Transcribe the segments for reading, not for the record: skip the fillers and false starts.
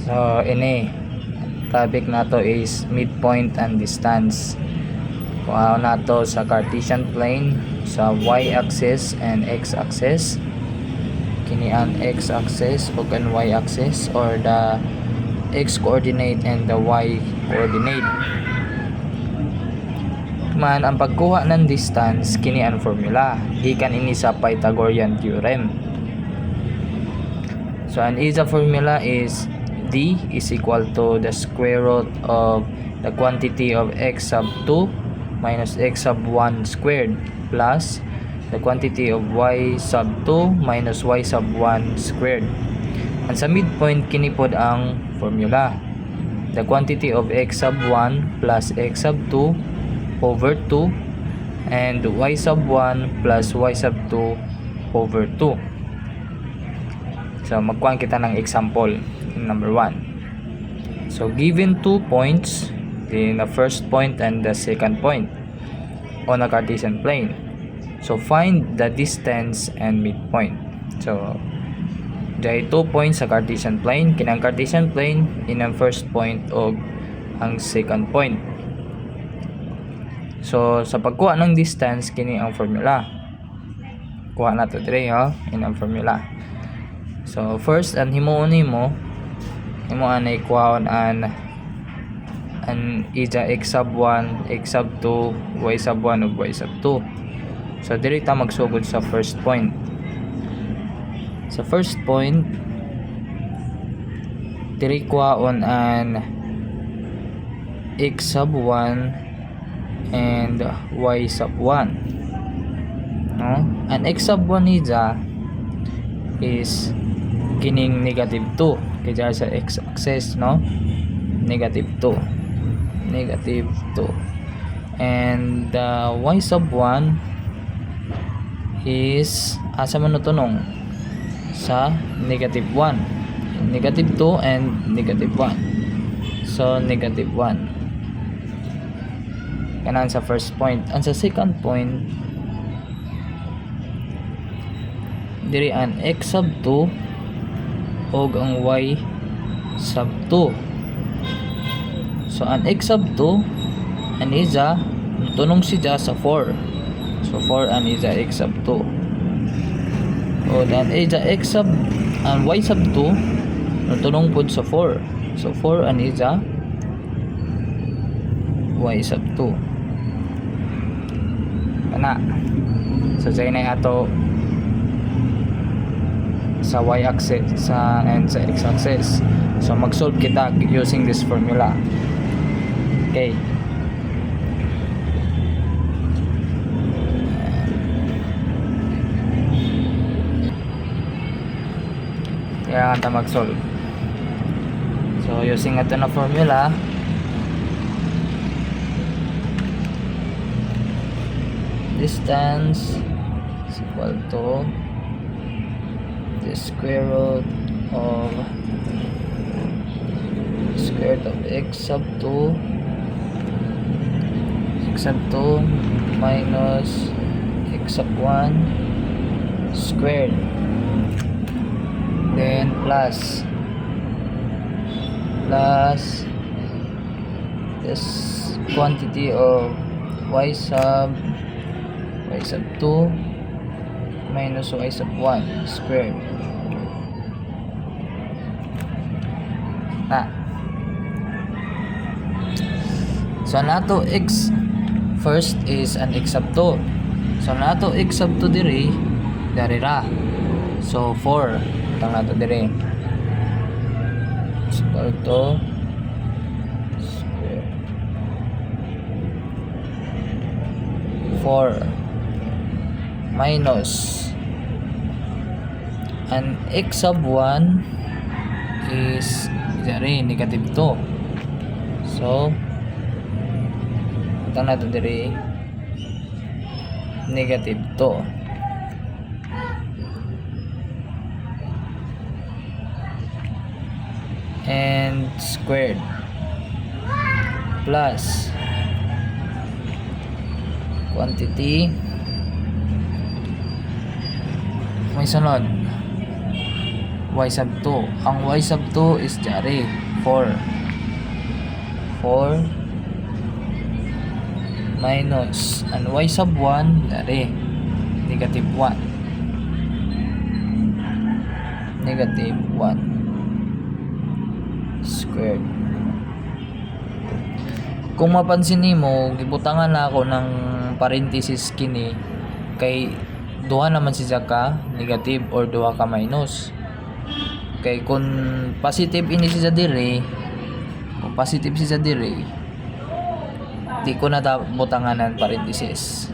So ini topic nato is midpoint and distance. Kung nato sa Cartesian plane sa y-axis and x-axis, kini ang x-axis ug ang y-axis, or the x coordinate and the y coordinate. Man ang pagkuha ng distance kini ang formula gikan ini sa Pythagorean theorem. So an easy formula is d is equal to the square root of the quantity of x sub 2 minus x sub 1 squared plus the quantity of y sub 2 minus y sub 1 squared. And sa midpoint kini pod ang formula. The quantity of x sub 1 plus x sub 2 over 2 and y sub 1 plus y sub 2 over 2. So magkuhan kita ng example number 1. So given 2 points, the first point and the second point on a Cartesian plane. So find the distance and midpoint. So dahil 2 points sa Cartesian plane, kinang Cartesian plane inang first point o ang second point. So sa pagkuha ng distance kini ang formula. Kuha na to dire inang formula. So first ang himuon nimo anay kuhaon an ija x sub 1, x sub 2, y sub 1 ug y sub 2. So diri ta magsugod sa first point. Sa first point diri kuhaon an x sub 1 and y sub 1. No? An x sub 1 ija is kining negative 2 kaya sa x-axis, no? Negative 2 and y sub 1 is asa man nutunong sa negative 1, negative 2 and negative 1. So negative 1 kanan sa first point. And sa second point diri an x sub 2 og ang y sub 2. So ang x sub 2 an isa tunong siya sa 4. So 4 an isa x sub 2. O dan isa x sub ang y sub 2 tunong pud sa 4. So 4 an isa y sub 2. Kana. So say na ato sa y-axis and sa x-axis. So mag-solve kita using this formula. Okay. Kaya ta mag-solve. So using ito na formula, distance is equal to the square root of x sub 2 minus x sub 1 squared, then plus this quantity of y sub 2 minus y sub 1 squared. So nato x first is an x sub 2. So nato x sub 2 diri ra. So 4 tang nato diri is equal to square 4 minus an x sub 1 is diri negative 2. So ito na ito diri negative 2 and squared plus quantity may sunod y sub 2. Ang y sub 2 is jari 4 minus ang y sub 1 jari negative 1 squared. Kung mapansin nimo, gibutangan na ako ng parenthesis kini kay duha naman siya ka negative or duha ka minus. Kay kung positive ini siya dire, di ko na butangan ng parenthesis.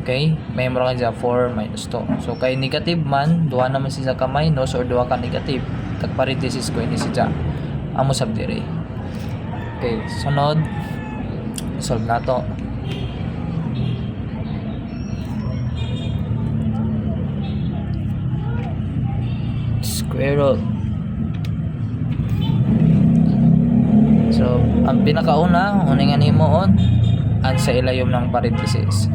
Okay? May mura ka dyan 4 minus 2. So kay negative man, duha naman siya ka minus or duha ka negative. Tag parenthesis ko ini siya. Amo sab dire. Okay, sunod solve na to. Square root. So, ang pinakauna, uningan nimo on ang sa ilayom ng parenthesis.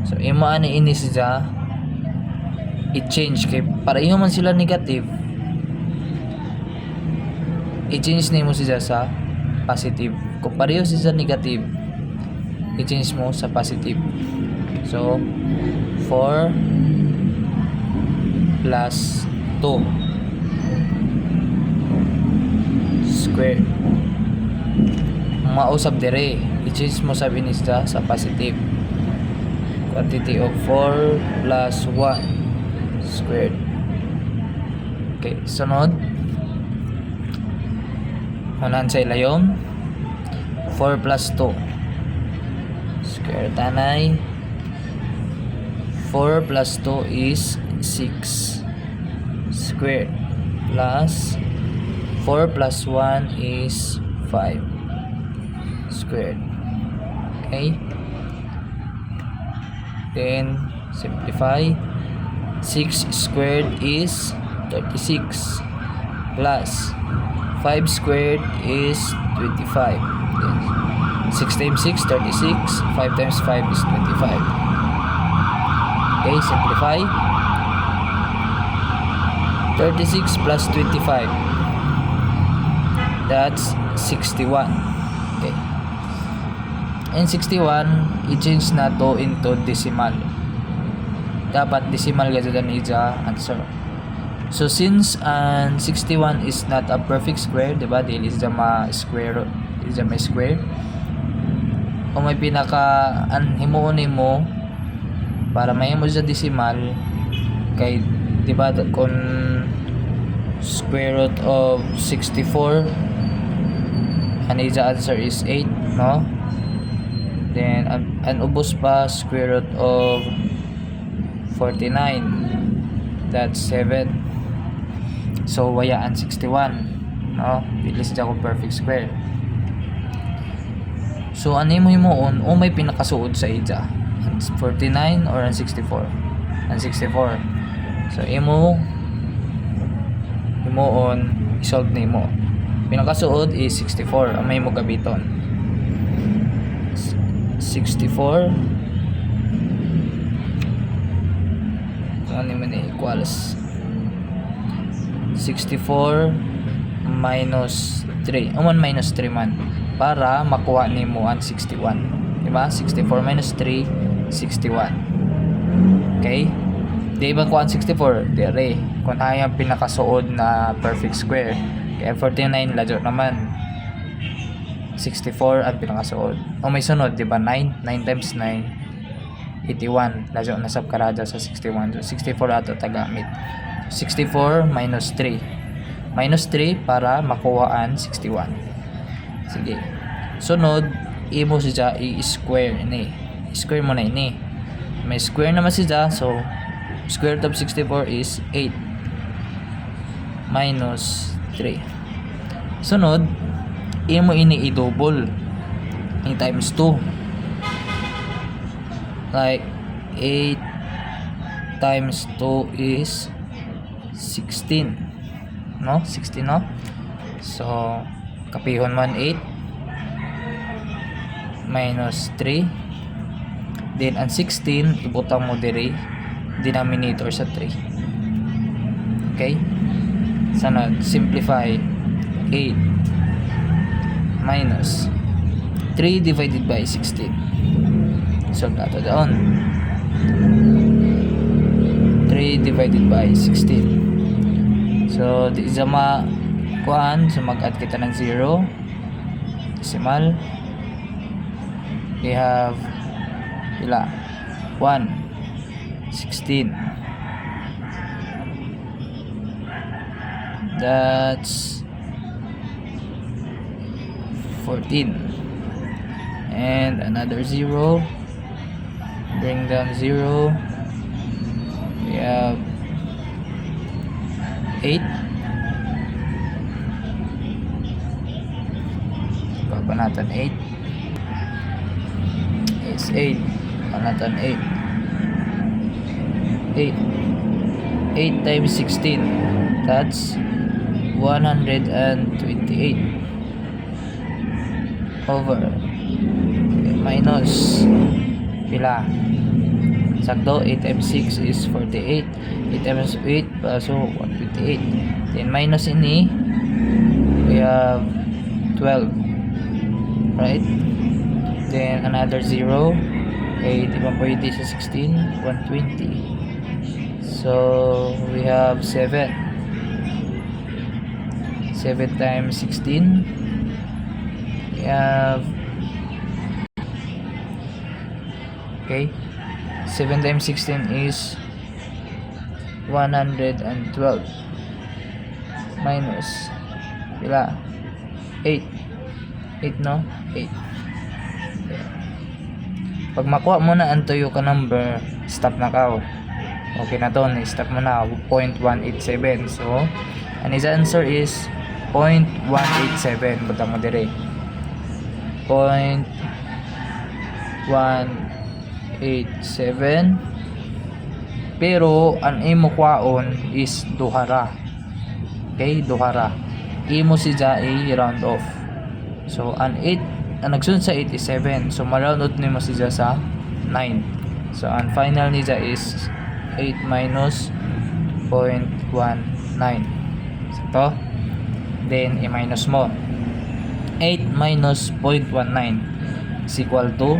So, imo ani ini siya i-change kay pareho man sila negative. I-change nimo siya sa positive. Kung pareho siya negative, i-change mo sa positive. So, 4 plus 2 squared. Mausap dire, i-change mo sa binisda sa positive. Quantity of 4 plus 1 squared. Okay, sunod. Unahan sa ilayom. 4 plus 2 square tanay. 4 plus 2 is 6 squared plus 4 plus 1 is 5 squared. Okay, then simplify. 6 squared is 36 plus 5 squared is 25. 6 times 6, 36. 5 times 5 is 25. Okay, simplify. 36 plus 25. That's 61. Okay. And 61, i-change na to into decimal. Dapat decimal gajud ni ja answer. So since 61 is not a perfect square, diba? Dili siya ma-square, dili siya ma-square. Kung may pinaka himuon nimo para mahimo sa decimal kay diba kung square root of 64 ani sa answer is 8, no? Then an ubos pa square root of 49, that's 7. So wayaan 61, no? Dili siya ko perfect square. So ano mo himuon o may pinakasuod sa ija, 49 or 64? 64. So himuon i-solve nimo. Pinakasuod is 64, ang may mo gabiton 64 ano man equals 64 minus 3. Uman minus 3 man para makuha nimo ang 61. Diba? 64 minus 3, 61. Okay? Di ba kuha ang 64? Dire. Kung hayang pinakasuod na perfect square. Kaya 49 lajo naman. 64 ang pinakasuod. O may sunod, di ba? 9 times 9, 81. Lajo na sab karada sa 61. So 64 ato tagamit. 64 minus 3. Minus 3 para makuhaan 61. Sige. Sunod, imo siya i-square ini. I-square mo na ini. May square naman siya. So, square root of 64 is 8 minus 3. Sunod, imo ini i-double. In times 2. Like, 8 times 2 is 16. No? 16, no? So, kapihon man 8 minus 3. Then, ang 16, ibutang mo diri denominator sa 3. Okay? Sunod, simplify 8 minus 3 divided by 16. Solve nato doon. 3 divided by 16. So, di sa kuan, so mag-add kita ng 0. Decimal. We have pila? 1. 16. That's 14. And another 0. Bring down 0. We have 8. Baba natin 8. It's 8. Baba natin 8. 8 times 16, that's 128 over minus pila sakto. 8 times 6 is 48. 8 times 8 so 128. Then minus ini we have 12, right? Then another 0. 8 diba pwede sa 16, 120. So we have 7 times 16. We have, okay, 7 times 16 is 112 minus pila 8 no 8. Pag makuha mo na ang tuyo ka number, stop na ka. Okay na to, stop mo na 0.187. So and his answer is 0.187. Buta mo dire 0.187. Pero ang imo kwaon is duhara. Okay, duhara. Imo si i round off. So ang 8, ang nagsunod sa 8 is 7. So ma-round out nimo si sa 9. So ang final niya is 8 minus 0.19. So then i-minus mo 8 minus 0.19 is equal to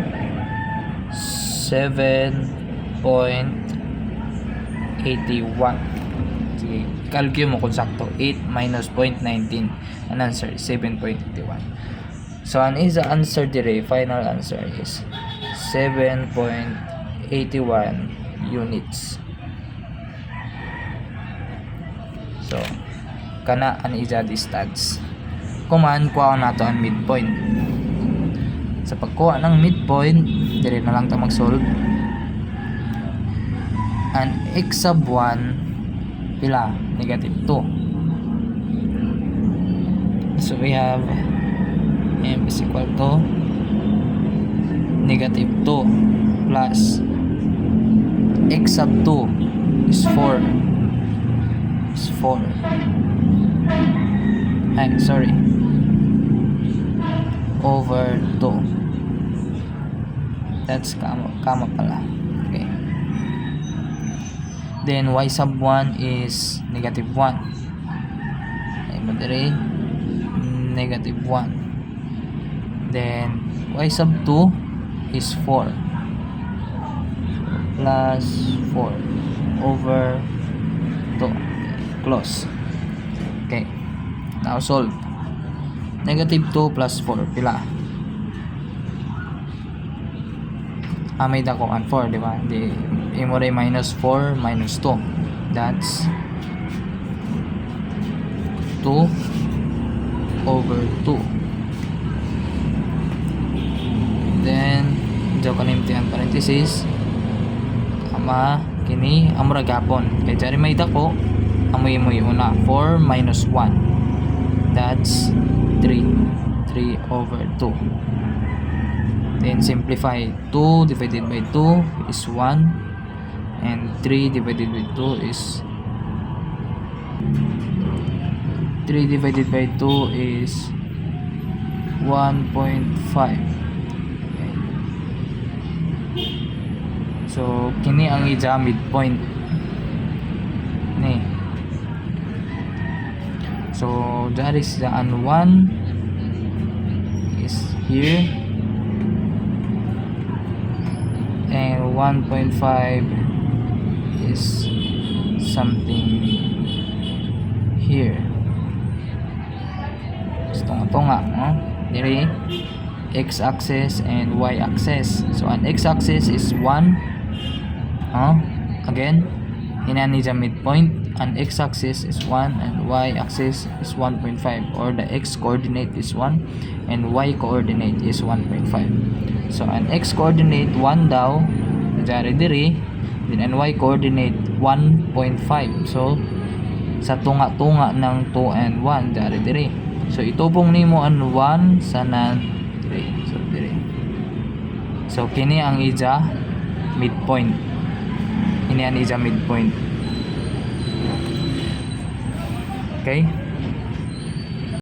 7.81. Sige, calculate mo kung sakto. 8 minus 0.19, ang answer is 7.81. So an is the answer dire, final answer is 7.81 units. So kana an is the distance. Kumaan kuha na to ang midpoint. Sa pagkuha ng midpoint, dire na lang ta mag-solve. An x sub 1 pila? Negative 2. So we have m is equal to negative 2 plus x sub 2 is 4. Is 4. Ay, sorry. Over 2. That's kama pala. Okay. Then y sub 1 is negative 1. Ay, madali. Negative 1. Then y sub 2 is 4 plus 4 over 2. Close. Okay. Now solve. Negative 2 plus 4 pila? May dako ang 4, di ba? Di imo ray minus 4 minus 2. That's 2 over 2. Then diyo kanimti ang parenthesis. Ama kini amura gapon. Kay jari may dako, amoy mo una 4 minus 1. That's 3 over 2. Then simplify 2 divided by 2 is 1 and 3 divided by 2 is 3 divided by 2 is 1.5. Okay. So kini ang ija midpoint ni. So that is the 1 is here, and 1.5 is something here. Ito nga, no? Dire x-axis and y-axis. So an x-axis is 1, again inani sa midpoint. An x-axis is 1 and y-axis is 1.5, or the x-coordinate is 1 and y-coordinate is 1.5. So an x-coordinate 1 daw dari diri, then an y-coordinate 1.5. So sa tunga-tunga ng 2 and 1 dari diri. So itubong nimo ang 1 sa nan dire. So dire. So kini ang ija midpoint. Kini ang ija midpoint. Okay?